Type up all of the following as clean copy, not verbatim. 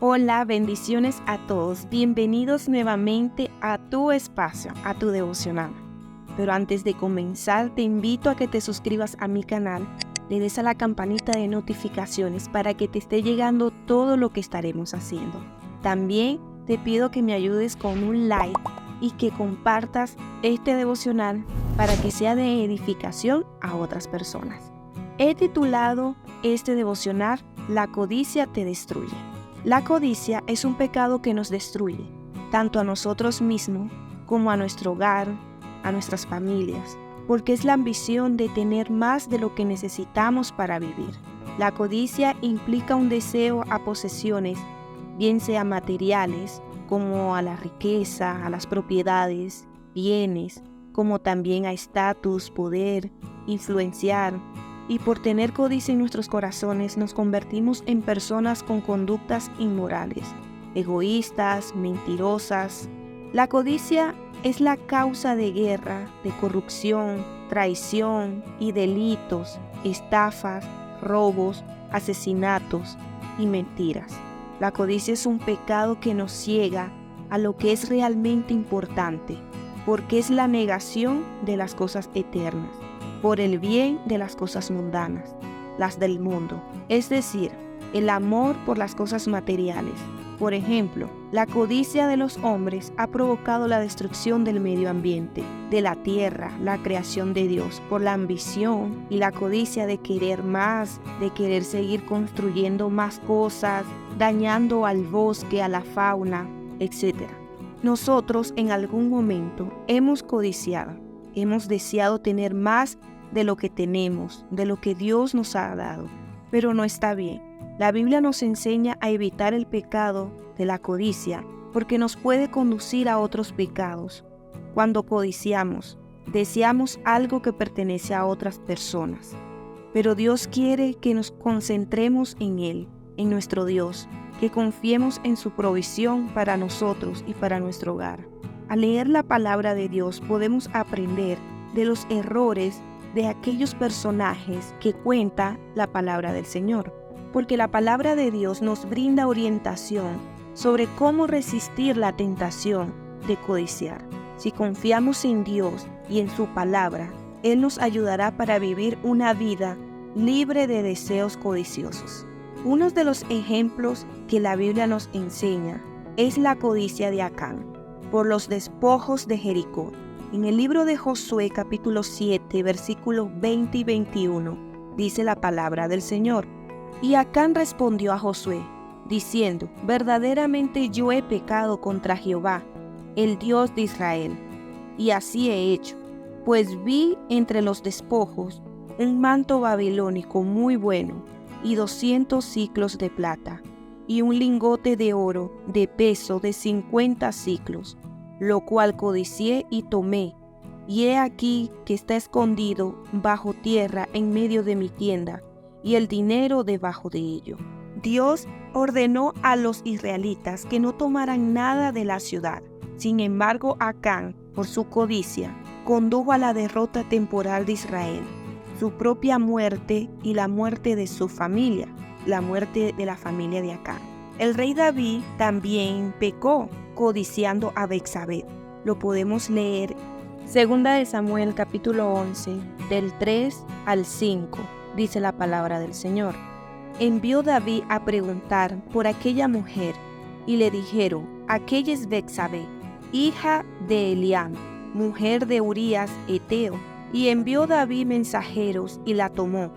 Hola, bendiciones a todos. Bienvenidos nuevamente a tu espacio, a tu devocional. Pero antes de comenzar, te invito a que te suscribas a mi canal, le des a la campanita de notificaciones para que te esté llegando todo lo que estaremos haciendo. También te pido que me ayudes con un like y que compartas este devocional para que sea de edificación a otras personas. He titulado este devocional La codicia te destruye. La codicia es un pecado que nos destruye, tanto a nosotros mismos como a nuestro hogar, a nuestras familias, porque es la ambición de tener más de lo que necesitamos para vivir. La codicia implica un deseo a posesiones, bien sea materiales, como a la riqueza, a las propiedades, bienes, como también a estatus, poder, influenciar. Y por tener codicia en nuestros corazones nos convertimos en personas con conductas inmorales, egoístas, mentirosas. La codicia es la causa de guerra, de corrupción, traición y delitos, estafas, robos, asesinatos y mentiras. La codicia es un pecado que nos ciega a lo que es realmente importante, porque es la negación de las cosas eternas, por el bien de las cosas mundanas, las del mundo, es decir, el amor por las cosas materiales. Por ejemplo, la codicia de los hombres ha provocado la destrucción del medio ambiente, de la tierra, la creación de Dios, por la ambición y la codicia de querer más, de querer seguir construyendo más cosas, dañando al bosque, a la fauna, etc. Nosotros en algún momento hemos codiciado, hemos deseado tener más de lo que tenemos, de lo que Dios nos ha dado, pero no está bien. La Biblia nos enseña a evitar el pecado de la codicia porque nos puede conducir a otros pecados. Cuando codiciamos, deseamos algo que pertenece a otras personas, pero Dios quiere que nos concentremos en Él, en nuestro Dios, que confiemos en su provisión para nosotros y para nuestro hogar. Al leer la palabra de Dios podemos aprender de los errores de aquellos personajes que cuenta la palabra del Señor, porque la palabra de Dios nos brinda orientación sobre cómo resistir la tentación de codiciar. Si confiamos en Dios y en su palabra, Él nos ayudará para vivir una vida libre de deseos codiciosos. Uno de los ejemplos que la Biblia nos enseña es la codicia de Acán por los despojos de Jericó. En el libro de Josué capítulo 7 versículos 20 y 21 dice la palabra del Señor. Y Acán respondió a Josué, diciendo, verdaderamente yo he pecado contra Jehová, el Dios de Israel, y así he hecho, pues vi entre los despojos un manto babilónico muy bueno, y 200 siclos de plata, y un lingote de oro de peso de 50 siclos, lo cual codicié y tomé, y he aquí que está escondido bajo tierra en medio de mi tienda, y el dinero debajo de ello. Dios ordenó a los israelitas que no tomaran nada de la ciudad. Sin embargo, Acán, por su codicia, condujo a la derrota temporal de Israel, su propia muerte y la muerte de su familia, la muerte de la familia de Acán. El rey David también pecó, codiciando a Betsabé. Lo podemos leer Segunda de Samuel capítulo 11, del 3 al 5, dice la palabra del Señor. Envió David a preguntar por aquella mujer, y le dijeron, aquella es Betsabé, hija de Eliam, mujer de Urías Eteo. Y envió David mensajeros, y la tomó,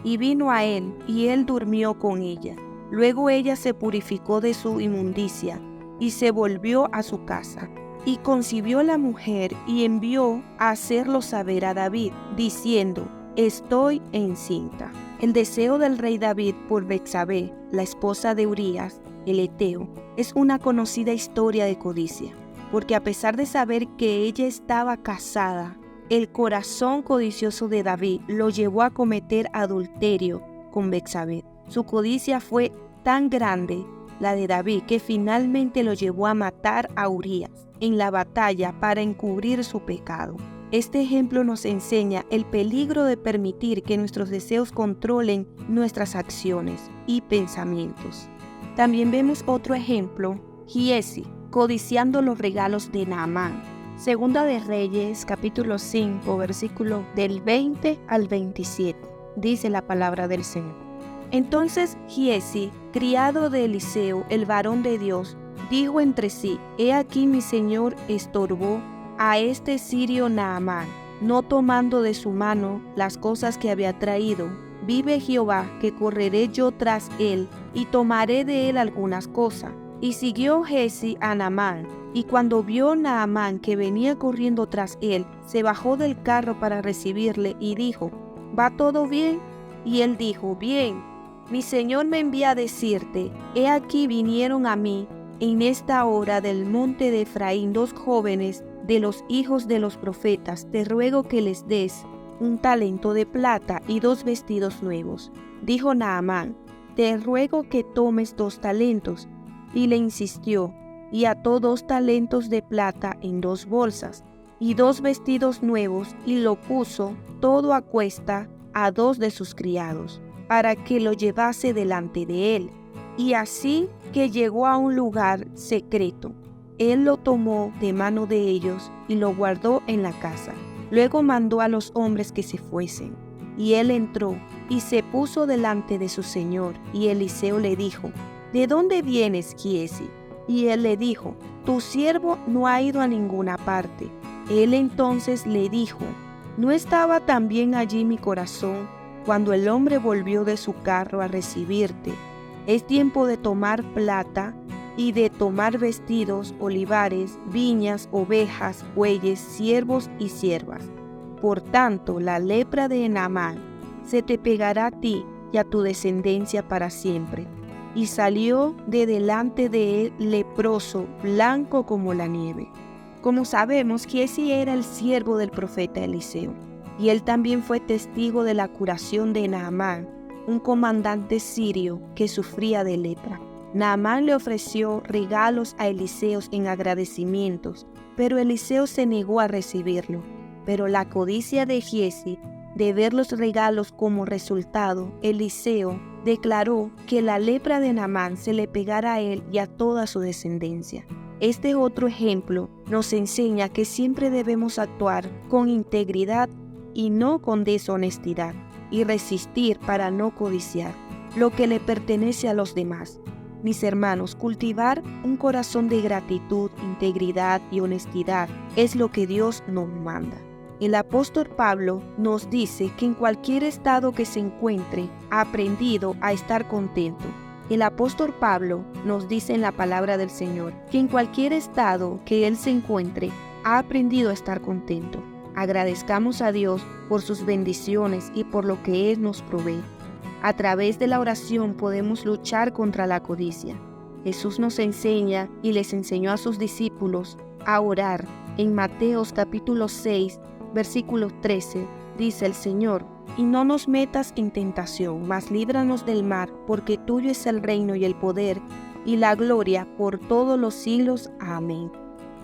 y vino a él, y él durmió con ella. Luego ella se purificó de su inmundicia, y se volvió a su casa. Y concibió la mujer, y envió a hacerlo saber a David, diciendo, estoy encinta. El deseo del rey David por Betsabé, la esposa de Urías, el Eteo, es una conocida historia de codicia, porque a pesar de saber que ella estaba casada, el corazón codicioso de David lo llevó a cometer adulterio con Betsabé. Su codicia fue tan grande, la de David, que finalmente lo llevó a matar a Urías en la batalla para encubrir su pecado. Este ejemplo nos enseña el peligro de permitir que nuestros deseos controlen nuestras acciones y pensamientos. También vemos otro ejemplo, Giesi, codiciando los regalos de Naamán. Segunda de Reyes, capítulo 5, versículo del 20 al 27, dice la palabra del Señor. Entonces Giesi, criado de Eliseo, el varón de Dios, dijo entre sí: He aquí mi señor estorbó a este sirio Naamán, no tomando de su mano las cosas que había traído. Vive Jehová, que correré yo tras él, y tomaré de él algunas cosas. Y siguió Giesi a Naamán, y cuando vio Naamán que venía corriendo tras él, se bajó del carro para recibirle, y dijo: ¿Va todo bien? Y él dijo: Bien. Mi señor me envía a decirte: He aquí vinieron a mí en esta hora del monte de Efraín 2 jóvenes de los hijos de los profetas. Te ruego que les des un talento de plata y 2 vestidos nuevos. Dijo Naamán: Te ruego que tomes 2 talentos. Y le insistió, y ató 2 talentos de plata en 2 bolsas, y 2 vestidos nuevos, y lo puso todo a cuesta a 2 de sus criados, para que lo llevase delante de él. Y así que llegó a un lugar secreto, él lo tomó de mano de ellos y lo guardó en la casa. Luego mandó a los hombres que se fuesen, y él entró y se puso delante de su señor. Y Eliseo le dijo: ¿De dónde vienes, Giesi? Y él le dijo: Tu siervo no ha ido a ninguna parte. Él entonces le dijo: ¿No estaba también allí mi corazón cuando el hombre volvió de su carro a recibirte? Es tiempo de tomar plata y de tomar vestidos, olivares, viñas, ovejas, bueyes, siervos y siervas. Por tanto, la lepra de Naamán se te pegará a ti y a tu descendencia para siempre. Y salió de delante de él leproso, blanco como la nieve. Como sabemos, Giesi era el siervo del profeta Eliseo, y él también fue testigo de la curación de Naamán, un comandante sirio que sufría de lepra. Naamán le ofreció regalos a Eliseo en agradecimientos, pero Eliseo se negó a recibirlo. Pero la codicia de Giesi de ver los regalos como resultado, Eliseo declaró que la lepra de Naamán se le pegara a él y a toda su descendencia. Este otro ejemplo nos enseña que siempre debemos actuar con integridad y no con deshonestidad, y resistir para no codiciar lo que le pertenece a los demás. Mis hermanos, cultivar un corazón de gratitud, integridad y honestidad es lo que Dios nos manda. El apóstol Pablo nos dice que en cualquier estado que se encuentre, ha aprendido a estar contento. El apóstol Pablo nos dice en la palabra del Señor que en cualquier estado que él se encuentre, ha aprendido a estar contento. Agradezcamos a Dios por sus bendiciones y por lo que Él nos provee. A través de la oración podemos luchar contra la codicia. Jesús nos enseña y les enseñó a sus discípulos a orar. En Mateos capítulo 6, versículo 13, dice el Señor: Y no nos metas en tentación, mas líbranos del mal, porque tuyo es el reino y el poder y la gloria por todos los siglos. Amén.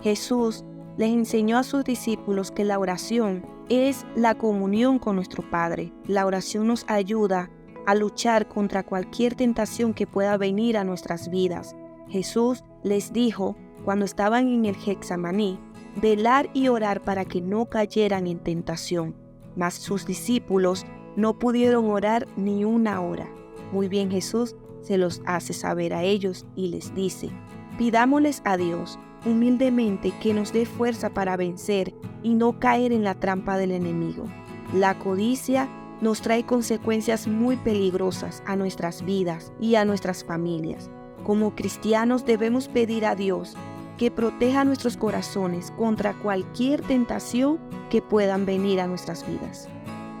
Jesús les enseñó a sus discípulos que la oración es la comunión con nuestro Padre. La oración nos ayuda a luchar contra cualquier tentación que pueda venir a nuestras vidas. Jesús les dijo cuando estaban en el Getsemaní, velar y orar para que no cayeran en tentación. Mas sus discípulos no pudieron orar ni una hora. Muy bien, Jesús se los hace saber a ellos y les dice: pidámosles a Dios humildemente que nos dé fuerza para vencer y no caer en la trampa del enemigo. La codicia nos trae consecuencias muy peligrosas a nuestras vidas y a nuestras familias. Como cristianos debemos pedir a Dios que proteja nuestros corazones contra cualquier tentación que puedan venir a nuestras vidas.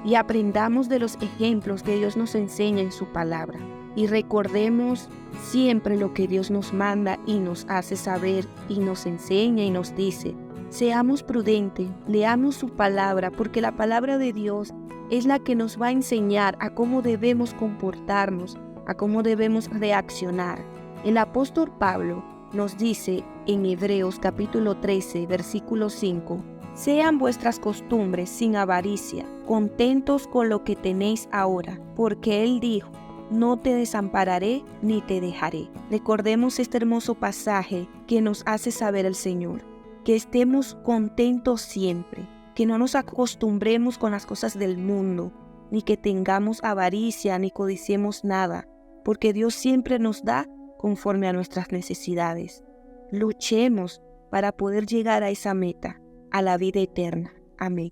Y aprendamos de los ejemplos que Dios nos enseña en su palabra. Y recordemos siempre lo que Dios nos manda y nos hace saber y nos enseña y nos dice. Seamos prudentes, leamos su palabra, porque la palabra de Dios es la que nos va a enseñar a cómo debemos comportarnos, a cómo debemos reaccionar. El apóstol Pablo nos dice en Hebreos capítulo 13, versículo 5, sean vuestras costumbres sin avaricia, contentos con lo que tenéis ahora, porque él dijo, no te desampararé ni te dejaré. Recordemos este hermoso pasaje que nos hace saber el Señor, que estemos contentos siempre, que no nos acostumbremos con las cosas del mundo, ni que tengamos avaricia ni codiciemos nada, porque Dios siempre nos da conforme a nuestras necesidades. Luchemos para poder llegar a esa meta, a la vida eterna. Amén.